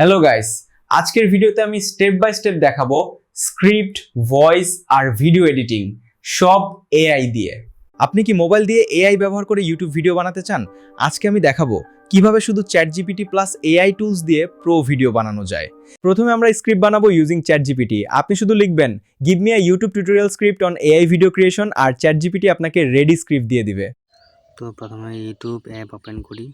Hello guys, আজকের ভিডিওতে আমি স্টেপ বাই স্টেপ দেখাবো স্ক্রিপ্ট, ভয়েস আর ভিডিও এডিটিং সব এআই দিয়ে। আপনি কি মোবাইল দিয়ে এআই ব্যবহার করে ইউটিউব ভিডিও বানাতে চান? আজকে আমি দেখাবো কিভাবে শুধু চ্যাটজিপিটি প্লাস এআই টুলস দিয়ে প্রো ভিডিও বানানো যায়। প্রথমে আমরা স্ক্রিপ্ট বানাবো ইউজিং চ্যাটজিপিটি। আপনি শুধু লিখবেন give me a YouTube tutorial script on AI video creation আর চ্যাটজিপিটি আপনাকে রেডি স্ক্রিপ্ট দিয়ে দিবে। তো প্রথমে ইউটিউব অ্যাপ ওপেন করি।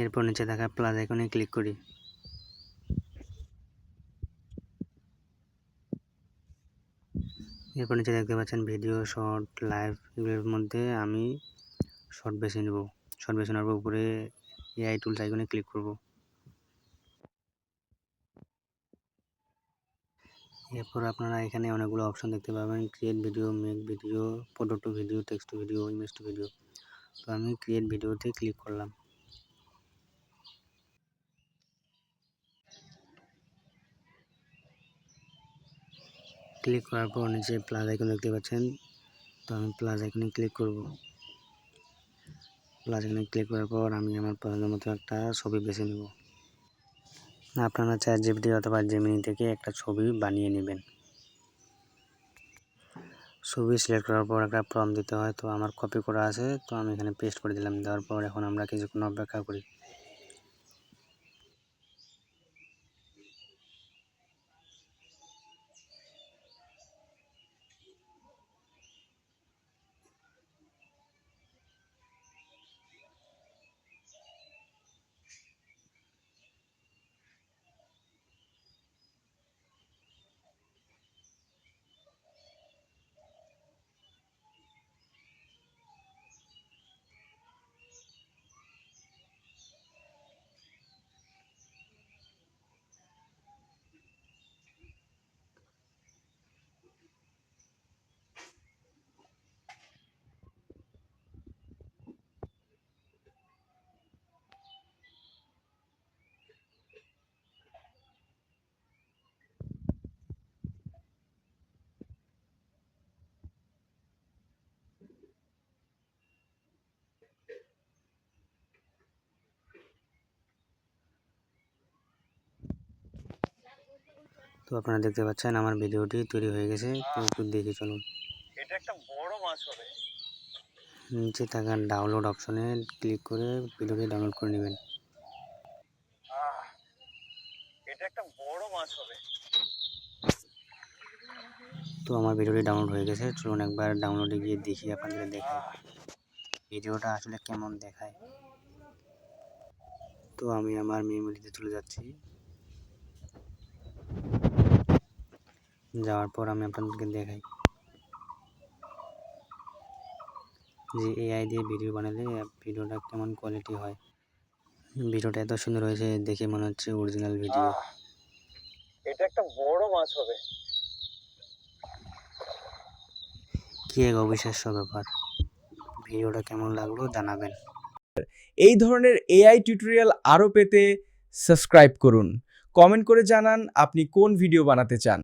এরপর নিচে থাকা প্লাস আইকনে ক্লিক করি। এরপর নিচে দেখতে পাচ্ছেন ভিডিও, শর্ট, লাইভ, এগুলোর মধ্যে আমি শর্ট বেছে নেব। শর্ট বেছে নেওয়ার পর উপরে এআই টুলস আইকনে ক্লিক করব। এরপর আপনারা এখানে অনেকগুলো অপশন দেখতে পাবেন, create video, make video, photo to video, text to video, image to video. তো আমি ক্রিয়েট ভিডিওতে ক্লিক করলাম। ক্লিক করার পর নিচে প্লাস আইকন দেখতে পাচ্ছেন, তো আমি প্লাস আইকনে ক্লিক করব। প্লাস আইকনে ক্লিক করার পর আমি আমার পছন্দের মতো একটা ছবি বেছে নেব। আপনারা চ্যাটজিপিটি অথবা জেমিনি থেকে একটা ছবি বানিয়ে নেবেন। ছবি সিলেক্ট করার পর একটা প্রম্পট দিতে হয়, তো আমার কপি করা আছে, তো আমি এখানে পেস্ট করে দিলাম। দেওয়ার পর এখন আমরা কিছুক্ষণ অপেক্ষা করি। তো আপনারা দেখতে পাচ্ছেন আমার ভিডিওটি তৈরি হয়ে গেছে। তো একটু দেখে চলুন। এটা একটা বড় মাছ হবে। নিচে থাকা ডাউনলোড অপশনে ক্লিক করে ভিডিওটি ডাউনলোড করে নেবেন। এটা একটা বড় মাছ হবে। তো আমার ভিডিওটি ডাউনলোড হয়ে গেছে। চলুন একবার ডাউনলোডে গিয়ে দেখি, আপনাদের দেখাই ভিডিওটা আসলে কেমন দেখায়। তো আমি আমার মেমোরিতে চলে যাচ্ছি। যাওয়ার পর আমি আপনাদেরকে দেখাই যে এআই দিয়ে ভিডিও বানালে ভিডিওটা কেমন কোয়ালিটি হয়। ভিডিওটা এত সুন্দর হয়েছে, দেখে মনে হচ্ছে অরিজিনাল ভিডিও। এটা একটা বড় মাছ হবে। কি এক অবিশ্বাস্য ব্যাপার। ভিডিওটা কেমন লাগলো জানাবেন। এই ধরনের এআই টিউটোরিয়াল আরও পেতে সাবস্ক্রাইব করুন। কমেন্ট করে জানান আপনি কোন ভিডিও বানাতে চান।